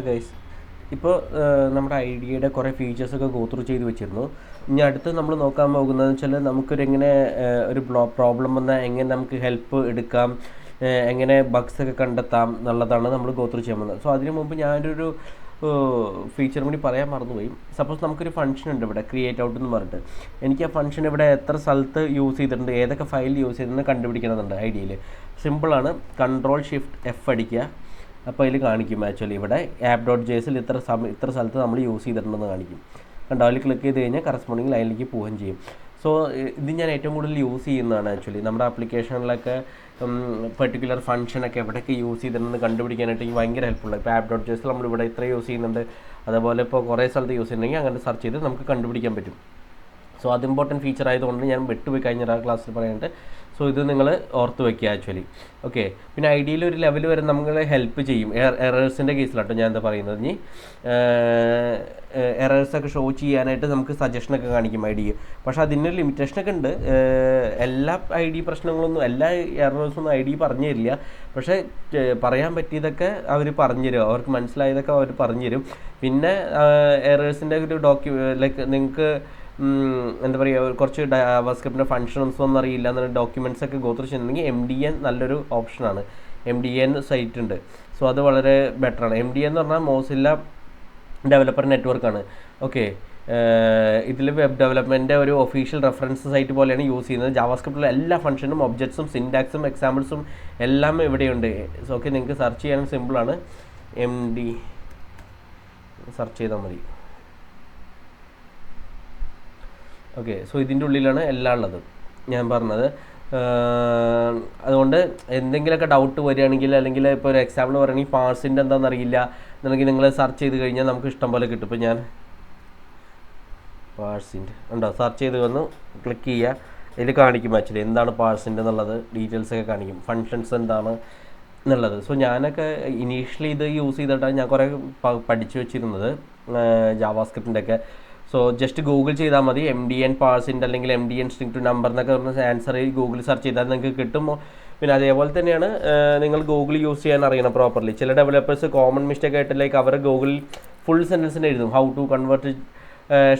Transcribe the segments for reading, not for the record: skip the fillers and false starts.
Guys, ഇപ്പോൾ നമ്മുടെ ഐഡിയയുടെ കുറേ ഫീച്ചേഴ്സൊക്കെ ഗോത്രൂ ചെയ്ത് വെച്ചിരുന്നു. ഇനി അടുത്ത് നമ്മൾ നോക്കാൻ പോകുന്നതെന്ന് വെച്ചാൽ നമുക്കൊരെങ്ങനെ ഒരു പ്രോബ്ലം വന്നാൽ എങ്ങനെ നമുക്ക് ഹെൽപ്പ് എടുക്കാം, എങ്ങനെ ബഗ്സൊക്കെ കണ്ടെത്താം എന്നുള്ളതാണ് നമ്മൾ ഗോത്രൂ ചെയ്യാൻ പോകുന്നത്. സോ അതിന് മുമ്പ് ഞാനൊരു ഫീച്ചറും കൂടി പറയാൻ മറന്നുപോയി. സപ്പോസ് നമുക്കൊരു ഫംഗ്ഷൻ ഉണ്ട് ഇവിടെ, ക്രിയേറ്റ് ഔട്ട് എന്ന് പറഞ്ഞിട്ട്. എനിക്ക് ആ ഫംഗ്ഷൻ ഇവിടെ എത്ര സ്ഥലത്ത് യൂസ് ചെയ്തിട്ടുണ്ട്, ഏതൊക്കെ ഫയൽ യൂസ് ചെയ്തിട്ടുണ്ട് കണ്ടുപിടിക്കണമെന്നുണ്ട്. ഐഡിയയിൽ സിമ്പിളാണ്. Ctrl+Shift+F അടിക്കുക. അപ്പോൾ അതിൽ കാണിക്കും ആക്ച്വലി ഇവിടെ app.jsൽ ഇത്ര സ്ഥലത്ത് നമ്മൾ യൂസ് ചെയ്തിട്ടുണ്ടെന്ന് കാണിക്കും. കണ്ടോ, അതിൽ ക്ലിക്ക് ചെയ്ത് കഴിഞ്ഞാൽ കറസ്പോണ്ടിങ് ലൈനിലേക്ക് പോവുകയും ചെയ്യും. സോ ഇത് ഞാൻ ഏറ്റവും കൂടുതൽ യൂസ് ചെയ്യുന്നതാണ് ആക്ച്വലി. നമ്മുടെ ആപ്ലിക്കേഷനിലൊക്കെ പെർട്ടിക്കുലർ ഫംഗ്ഷനൊക്കെ എവിടെയൊക്കെ യൂസ് ചെയ്തിട്ടുണ്ടെന്ന് കണ്ടുപിടിക്കാനായിട്ട് എനിക്ക് ഭയങ്കര ഹെൽപ്ഫുള്ളാണ്. ഇപ്പോൾ app.jsൽ നമ്മളിവിടെ ഇത്ര യൂസ് ചെയ്യുന്നുണ്ട്, അതേപോലെ ഇപ്പോൾ കുറേ സ്ഥലത്ത് യൂസ് ചെയ്യുന്നുണ്ടെങ്കിൽ അങ്ങനെ സെർച്ച് ചെയ്ത് നമുക്ക് കണ്ടുപിടിക്കാൻ പറ്റും. സോ അത് ഇമ്പോർട്ടൻറ്റ് ഫീച്ചർ ആയതുകൊണ്ട് ഞാൻ വിട്ടുപോയി കഴിഞ്ഞ ക്ലാസ്സിൽ പറയാനായിട്ട്. സോ ഇത് നിങ്ങൾ ഓർത്ത് വയ്ക്കുക ആക്ച്വലി. ഓക്കെ, പിന്നെ ഐഡിയയിൽ ഒരു ലെവൽ വരെ നമ്മളെ ഹെൽപ്പ് ചെയ്യും. എറേഴ്സിൻ്റെ കേസിലാട്ടോ ഞാൻ എന്താ പറയുന്നത്. ഇനി എറേഴ്സൊക്കെ ഷോ ചെയ്യാനായിട്ട് നമുക്ക് സജഷനൊക്കെ കാണിക്കും ഐഡിയ. പക്ഷേ അതിനൊരു ലിമിറ്റേഷനൊക്കെ ഉണ്ട്. എല്ലാ ഐഡി പ്രശ്നങ്ങളൊന്നും, എല്ലാ എറേഴ്സൊന്നും ഐഡി പറഞ്ഞു തരില്ല. പക്ഷേ പറയാൻ പറ്റിയതൊക്കെ അവർ പറഞ്ഞു തരും, അവർക്ക് മനസ്സിലായതൊക്കെ അവർ പറഞ്ഞു തരും. പിന്നെ എറേഴ്സിൻ്റെ ഒരു ലൈക്ക് നിങ്ങൾക്ക് എന്താ പറയുക, കുറച്ച് ജാവാസ്ക്രിപ്റ്റിൻ്റെ ഫംഗ്ഷൻസ് ഒന്നും അറിയില്ല എന്നുള്ള ഡോക്യുമെൻറ്റ്സൊക്കെ ഗോത്രൂ ചെയ്യുന്നുണ്ടെങ്കിൽ MDN നല്ലൊരു ഓപ്ഷനാണ്. MDN സൈറ്റ് ഉണ്ട്. സോ അത് വളരെ ബെറ്ററാണ്. MDN എന്ന് പറഞ്ഞാൽ മോസില്ല ഡെവലപ്പർ നെറ്റ്വർക്കാണ്. ഓക്കെ, ഇതിൽ വെബ് ഡെവലപ്മെൻറ്റിൻ്റെ ഒരു ഒഫീഷ്യൽ റെഫറൻസ് സൈറ്റ് പോലെയാണ് യൂസ് ചെയ്യുന്നത്. ജാവാസ്ക്രിപ്റ്റിലെ എല്ലാ ഫംഗ്ഷനും, ഒബ്ജക്ട്സും, സിൻടാക്സും, എക്സാമ്പിൾസും എല്ലാം ഇവിടെയുണ്ട്. സോ ഓക്കെ, നിങ്ങൾക്ക് സെർച്ച് ചെയ്യാൻ സിമ്പിളാണ്. MD സെർച്ച് ചെയ്താൽ മതി. ഓക്കെ, സോ ഇതിൻ്റെ ഉള്ളിലാണ് എല്ലാം ഉള്ളത് ഞാൻ പറഞ്ഞത്. അതുകൊണ്ട് എന്തെങ്കിലുമൊക്കെ ഡൗട്ട് വരികയാണെങ്കിൽ, അല്ലെങ്കിൽ ഇപ്പോൾ ഒരു എക്സാമ്പിൾ പറയുകയാണെങ്കിൽ പാഴ്സിൻ്റെ എന്താണെന്ന് അറിയില്ല എന്നുണ്ടെങ്കിൽ നിങ്ങൾ സെർച്ച് ചെയ്ത് കഴിഞ്ഞാൽ നമുക്ക് ഇഷ്ടം പോലെ കിട്ടും. ഇപ്പോൾ ഞാൻ പാഴ്സിൻ്റെ ഉണ്ടോ, സെർച്ച് ചെയ്ത് വന്ന് ക്ലിക്ക് ചെയ്യുക. ഇതിൽ കാണിക്കും ആക്ച്വലി എന്താണ് പാഴ്സിൻ്റെ എന്നുള്ളത്, ഡീറ്റെയിൽസൊക്കെ കാണിക്കും, ഫങ്ഷൻസ് എന്താണ് എന്നുള്ളത്. സോ ഞാനൊക്കെ ഇനീഷ്യലി ഇത് യൂസ് ചെയ്തിട്ടാണ് ഞാൻ കുറേ പഠിച്ചു വെച്ചിരുന്നത് ജാവാസ്ക്രിപ്റ്റിൻ്റെ ഒക്കെ. സോ ജസ്റ്റ് ഗൂഗിൾ ചെയ്താൽ മതി MDN പാഴ്സിൻ്റെ അല്ലെങ്കിൽ MDN സ്ട്രിംഗ് ടു നമ്പർ എന്നൊക്കെ പറഞ്ഞ ആൻസർ ഗൂഗിൾ സെർച്ച് ചെയ്താൽ നിങ്ങൾക്ക് കിട്ടും. പിന്നെ അതേപോലെ തന്നെയാണ് നിങ്ങൾ ഗൂഗിൾ യൂസ് ചെയ്യാൻ അറിയണം പ്രോപ്പർലി. ചില ഡെവലപ്പേഴ്സ് കോമൺ മിസ്റ്റേക്ക് ആയിട്ട് ലൈക്ക് അവർ ഗൂഗിൾ ഫുൾ സെൻറ്റൻസിന് എഴുതും, how to convert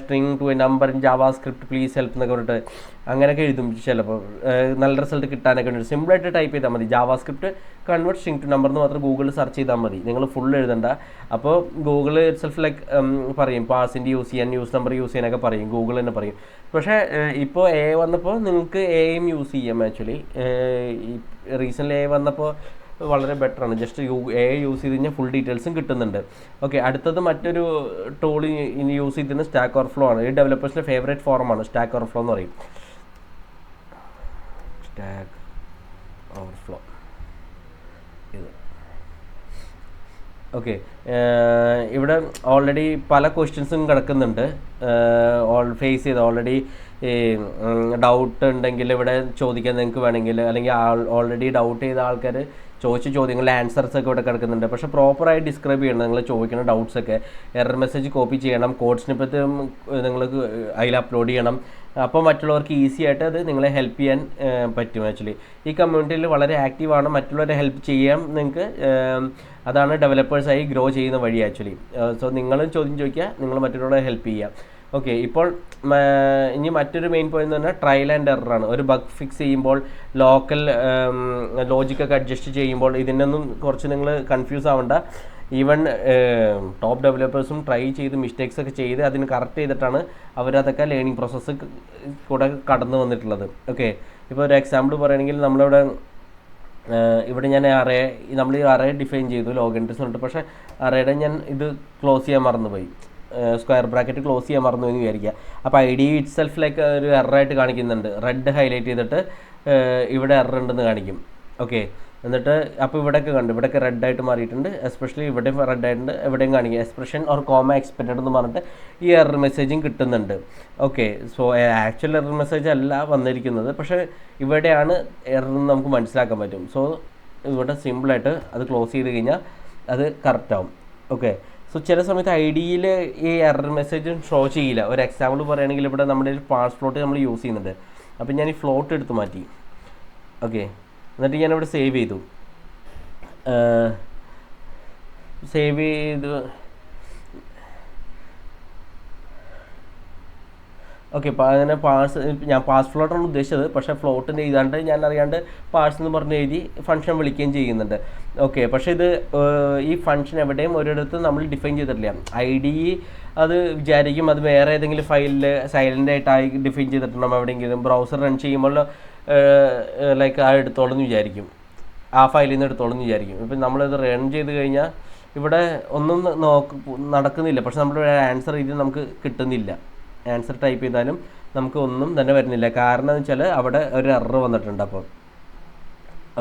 string to a number in JavaScript please help എന്നൊക്കെ പറഞ്ഞിട്ട് അങ്ങനെയൊക്കെ എഴുതും. ചിലപ്പോൾ നല്ല റിസൾട്ട് കിട്ടാനൊക്കെ ഉണ്ട്. സിമ്പിളായിട്ട് ടൈപ്പ് ചെയ്താൽ മതി, JavaScript convert string to number എന്ന് മാത്രം ഗൂഗിളിൽ സെർച്ച് ചെയ്താൽ മതി. നിങ്ങൾ ഫുൾ എഴുതണ്ട. അപ്പോൾ ഗൂഗിൾ ഇറ്റ്സെൽഫ് ലൈക്ക് പറയും പാഴ്സിൻ്റെ യൂസ് ചെയ്യാൻ, ന്യൂസ് നമ്പർ യൂസ് ചെയ്യാനൊക്കെ പറയും, ഗൂഗിൾ തന്നെ പറയും. പക്ഷേ ഇപ്പോൾ AI വന്നപ്പോൾ നിങ്ങൾക്ക് AIയും യൂസ് ചെയ്യാം ആക്ച്വലി. റീസെൻ്റ്ലി AI വന്നപ്പോൾ വളരെ ബെറ്ററാണ്. ജസ്റ്റ് AI യൂസ് ചെയ്ത് കഴിഞ്ഞാൽ ഫുൾ ഡീറ്റെയിൽസും കിട്ടുന്നുണ്ട്. ഓക്കെ, അടുത്തത് മറ്റൊരു ടൂൾ ഇനി യൂസ് ചെയ്തിരുന്നത് സ്റ്റാക്ക് ഓവർഫ്ലോ ആണ്. ഈ ഡെവലപ്പേഴ്സിൻ്റെ ഫേവറേറ്റ് ഫോറമാണ് സ്റ്റാക്ക് ഓവർഫ്ലോ എന്ന് പറയും. സ്റ്റാക്ക് ഓവർഫ്ലോ ഇത് ഓക്കെ, ഇവിടെ ഓൾറെഡി പല ക്വസ്റ്റ്യൻസും കിടക്കുന്നുണ്ട്. ഫേസ് ചെയ്ത് ഓൾറെഡി ഡൗട്ട് ഉണ്ടെങ്കിൽ ഇവിടെ ചോദിക്കാൻ നിങ്ങൾക്ക് വേണമെങ്കിൽ, അല്ലെങ്കിൽ ഓൾറെഡി ഡൗട്ട് ചെയ്ത ആൾക്കാർ ചോദിച്ച ചോദ്യങ്ങളുടെ ആൻസേഴ്സൊക്കെ ഇവിടെ കിടക്കുന്നുണ്ട്. പക്ഷേ പ്രോപ്പറായി ഡിസ്ക്രൈബ് ചെയ്യണം നിങ്ങൾ ചോദിക്കുന്ന ഡൗട്ട്സൊക്കെ. എറർ മെസ്സേജ് കോപ്പി ചെയ്യണം, കോഡ് സ്നിപ്പറ്റ് നിങ്ങൾക്ക് അതിൽ അപ്ലോഡ് ചെയ്യണം. അപ്പോൾ മറ്റുള്ളവർക്ക് ഈസി ആയിട്ട് അത് നിങ്ങളെ ഹെൽപ്പ് ചെയ്യാൻ പറ്റും. ആക്ച്വലി ഈ കമ്മ്യൂണിറ്റിയിൽ വളരെ ആക്റ്റീവാണ്, മറ്റുള്ളവരെ ഹെൽപ്പ് ചെയ്യാം നിങ്ങൾക്ക്. അതാണ് ഡെവലപ്പേഴ്സായി ഗ്രോ ചെയ്യുന്ന വഴി ആക്ച്വലി. സോ നിങ്ങളും ചോദ്യം ചോദിക്കുക, നിങ്ങൾ മറ്റുള്ളവരെ ഹെൽപ്പ് ചെയ്യുക. ഓക്കെ, ഇപ്പോൾ ഇനി മറ്റൊരു മെയിൻ പോയിന്റ് എന്ന് പറഞ്ഞാൽ ട്രയൽ ആൻഡ് എററാണ്. ഒരു ബഗ് ഫിക്സ് ചെയ്യുമ്പോൾ, ലോക്കൽ ലോജിക്കൊക്കെ അഡ്ജസ്റ്റ് ചെയ്യുമ്പോൾ ഇതിനൊന്നും കുറച്ച് നിങ്ങൾ കൺഫ്യൂസ് ആവണ്ട. ഈവൻ ടോപ്പ് ഡെവലപ്പേഴ്സും ട്രൈ ചെയ്ത് മിസ്റ്റേക്സ് ഒക്കെ ചെയ്ത് അതിന് കറക്റ്റ് ചെയ്തിട്ടാണ് അവരതൊക്കെ ലേണിംഗ് പ്രോസസ്സ് കൂടെ കടന്നു വന്നിട്ടുള്ളത്. ഓക്കെ, ഇപ്പോൾ ഒരു എക്സാമ്പിൾ പറയുകയാണെങ്കിൽ ഇവിടെ ഞാൻ നമ്മൾ ഈ അറേ ഡിഫൈൻ ചെയ്തു ലോഗിൻട്രസ് ഉണ്ട്. പക്ഷേ അറേയുടെ ഞാൻ ഇത് ക്ലോസ് ചെയ്യാൻ മറന്നുപോയി, സ്ക്വയർ ബ്രാക്കറ്റ് ക്ലോസ് ചെയ്യാൻ മറന്നു എന്ന് വിചാരിക്കുക. അപ്പോൾ ID ഇറ്റ്സെൽഫ് ലൈക്ക് ഒരു എററായിട്ട് കാണിക്കുന്നുണ്ട്, റെഡ് ഹൈലൈറ്റ് ചെയ്തിട്ട് ഇവിടെ എറർ ഉണ്ടെന്ന് കാണിക്കും. ഓക്കെ, എന്നിട്ട് അപ്പോൾ ഇവിടെയൊക്കെ കണ്ടു, ഇവിടെയൊക്കെ റെഡായിട്ട് മാറിയിട്ടുണ്ട്. എസ്പെഷ്യലി ഇവിടെ റെഡ് ആയിട്ടുണ്ട്, എവിടെയും കാണിക്കുക എക്സ്പ്രഷൻ ഓർ കോമ എക്സ്പെക്റ്റഡ് എന്ന് പറഞ്ഞിട്ട് ഈ എറർ മെസ്സേജും കിട്ടുന്നുണ്ട്. Okay, so actual error message അല്ല വന്നിരിക്കുന്നത്, പക്ഷേ ഇവിടെയാണ് എറർ എന്ന് നമുക്ക് മനസ്സിലാക്കാൻ പറ്റും. സോ ഇവിടെ സിമ്പിളായിട്ട് അത് ക്ലോസ് ചെയ്ത് കഴിഞ്ഞാൽ അത് കറക്റ്റാവും. ഓക്കെ, സോ ചില സമയത്ത് IDയിൽ ഈ എറർ മെസ്സേജും ഷോ ചെയ്യില്ല. ഒരു എക്സാമ്പിൾ പറയുകയാണെങ്കിൽ ഇവിടെ നമ്മുടെ ഒരു പാഴ്സ് ഫ്ലോട്ട് നമ്മൾ യൂസ് ചെയ്യുന്നുണ്ട്. അപ്പോൾ ഞാൻ ഈ ഫ്ലോട്ട് എടുത്ത് മാറ്റി. ഓക്കെ, എന്നിട്ട് ഞാനിവിടെ സേവ് ചെയ്തു. സേവ് ചെയ്ത് ഓക്കെ. അങ്ങനെ പാഴ്സ് ഞാൻ പാസ് ഫ്ലോട്ടാണ് ഉദ്ദേശിച്ചത്, പക്ഷേ ഫ്ലോട്ടിൻ്റെ എഴുതാണ്ട് ഞാൻ അറിയാണ്ട് പാഴ്സ് എന്ന് പറഞ്ഞ് എഴുതി ഫംഗ്ഷൻ വിളിക്കുകയും ചെയ്യുന്നുണ്ട്. ഓക്കെ, പക്ഷേ ഇത് ഈ ഫംഗ്ഷൻ എവിടെയും ഒരിടത്തും നമ്മൾ ഡിഫൈൻ ചെയ്തിട്ടില്ല. ID അത് വിചാരിക്കും അത് വേറെ ഏതെങ്കിലും ഫയലിൽ സൈലൻ്റ് ആയിട്ടായി ഡിഫൈൻ ചെയ്തിട്ടുണ്ടാകും എവിടെയെങ്കിലും ബ്രൗസർ റൺ ചെയ്യുമ്പോൾ ലൈക്ക് ആ എടുത്തോളം എന്ന് വിചാരിക്കും, ആ ഫയലിൽ നിന്ന് എടുത്തോളം എന്ന് വിചാരിക്കും. ഇപ്പം നമ്മളിത് റൺ ചെയ്ത് കഴിഞ്ഞാൽ ഇവിടെ ഒന്നും നടക്കുന്നില്ല, പക്ഷെ നമ്മുടെ ആൻസർ ഇത് നമുക്ക് കിട്ടുന്നില്ല. ആൻസർ ടൈപ്പ് ചെയ്താലും നമുക്ക് ഒന്നും തന്നെ വരുന്നില്ല. കാരണം എന്ന് വെച്ചാൽ അവിടെ ഒരു എറർ വന്നിട്ടുണ്ട്. അപ്പോൾ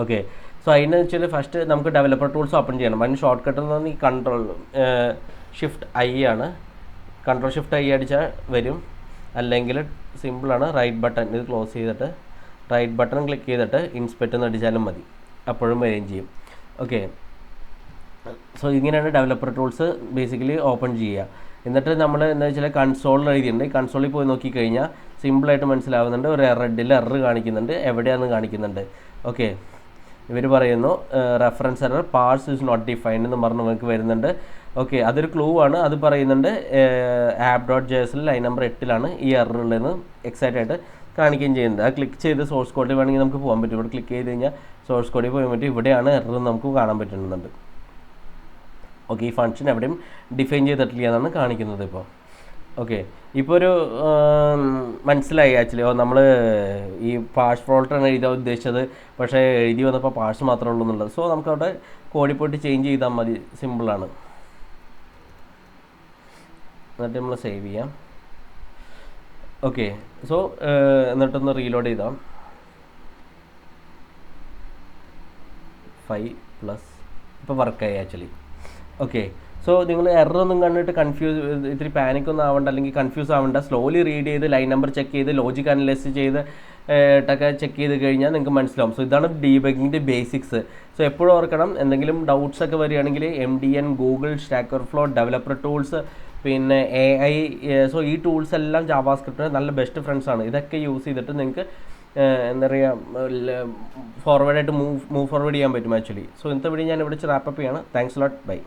ഓക്കെ, സോ അതിന് വെച്ചാൽ ഫസ്റ്റ് നമുക്ക് ഡെവലപ്പർ ടൂൾസ് ഓപ്പൺ ചെയ്യണം. അതിന് ഷോർട്ട് കട്ട് എന്ന് പറഞ്ഞാൽ Ctrl+I ആണ്. Ctrl+I അടിച്ചാൽ വരും. അല്ലെങ്കിൽ സിമ്പിളാണ്, റൈറ്റ് ബട്ടൺ ഇത് ക്ലോസ് ചെയ്തിട്ട് റൈറ്റ് ബട്ടൺ ക്ലിക്ക് ചെയ്തിട്ട് ഇൻസ്പെക്ട് എന്ന് അടിച്ചാലും മതി, അപ്പോഴും വരികയും ചെയ്യും. ഓക്കെ, സോ ഇങ്ങനെയാണ് ഡെവലപ്പർ ടൂൾസ് ബേസിക്കലി ഓപ്പൺ ചെയ്യുക. എന്നിട്ട് നമ്മൾ എന്താ വെച്ചാൽ കൺസോളിൽ എഴുതിയിട്ടുണ്ട്. കൺസോളിൽ പോയി നോക്കിക്കഴിഞ്ഞാൽ സിമ്പിളായിട്ട് മനസ്സിലാവുന്നുണ്ട്. ഒരു റെഡിൽ എറർ കാണിക്കുന്നുണ്ട്, എവിടെയാണെന്ന് കാണിക്കുന്നുണ്ട്. ഓക്കെ, ഇവർ പറയുന്നു reference error parse is not defined എന്ന് പറഞ്ഞ് നമുക്ക് വരുന്നുണ്ട്. ഓക്കെ, അതൊരു ക്ലൂ ആണ്. അത് പറയുന്നുണ്ട് app.jsൽ ലൈൻ നമ്പർ 8 ഈ എറർ ഉള്ളതെന്ന് എക്സാക്റ്റ് ആയിട്ട് കാണിക്കുകയും ചെയ്യുന്നുണ്ട്. അത് ക്ലിക്ക് ചെയ്ത് സോഴ്സ് കോഡിൽ വേണമെങ്കിൽ നമുക്ക് പോകാൻ പറ്റും. ഇവിടെ ക്ലിക്ക് ചെയ്ത് കഴിഞ്ഞാൽ സോഴ്സ് കോഡിൽ പോകാൻ പറ്റും. ഇവിടെയാണ് എറർ നമുക്ക് കാണാൻ പറ്റുന്നുണ്ട്. ഓക്കെ, ഈ ഫംഗ്ഷൻ എവിടെയും ഡിഫൈൻ ചെയ്തിട്ടില്ല എന്നാണ് കാണിക്കുന്നത് ഇപ്പോൾ. ഓക്കെ, ഇപ്പോൾ ഒരു മനസ്സിലായി ആക്ച്വലി നമ്മൾ ഈ പാഴ്സ് ഫ്ലോട്ടാണ് എഴുതാൻ ഉദ്ദേശിച്ചത്, പക്ഷേ എഴുതി വന്നപ്പോൾ പാഴ്സ് മാത്രമേ ഉള്ളൂ എന്നുള്ളത്. സോ നമുക്കവിടെ കോഡിൽ പോയിട്ട് ചേഞ്ച് ചെയ്താൽ മതി, സിമ്പിളാണ്. എന്നിട്ട് നമ്മൾ സേവ് ചെയ്യാം. ഓക്കെ, സോ എന്നിട്ടൊന്ന് റീലോഡ് ചെയ്താം. 5+ ഇപ്പോൾ വർക്കായി ആക്ച്വലി. ഓക്കെ, സോ നിങ്ങൾ എററൊന്നും കണ്ടിട്ട് ഇത്തിരി പാനിക്കൊന്നും ആവണ്ട, അല്ലെങ്കിൽ കൺഫ്യൂസ് ആവണ്ട. സ്ലോലി റീഡ് ചെയ്ത് ലൈൻ നമ്പർ ചെക്ക് ചെയ്ത് ലോജിക് അനലൈസ് ചെയ്ത് ടൊക്കെ ചെക്ക് ചെയ്ത് കഴിഞ്ഞാൽ നിങ്ങൾക്ക് മനസ്സിലാവും. സോ ഇതാണ് ഡീബഗിങ്ങിൻ്റെ ബേസിക്സ്. സോ എപ്പോഴും ഓർക്കണം, എന്തെങ്കിലും ഡൗട്ട്സ് ഒക്കെ വരികയാണെങ്കിൽ MDN, Google, stack overflow, developer tools, പിന്നെ AI, സോ ഈ ടൂൾസ് എല്ലാം ജാവാസ്ക്രിപ്റ്റിന് നല്ല ബെസ്റ്റ് ഫ്രണ്ട്സ് ആണ്. ഇതൊക്കെ യൂസ് ചെയ്തിട്ട് നിങ്ങൾക്ക് എന്താ പറയുക ഫോർവേഡായിട്ട് മൂവ് ഫോർവേഡ് ചെയ്യാൻ പറ്റും ആക്ച്വലി. സോ ഇന്നത്തെ വീഡിയോ ഞാൻ ഇവിടെ റാപ്പപ്പ് ചെയ്യാണ്. Thanks lot, by.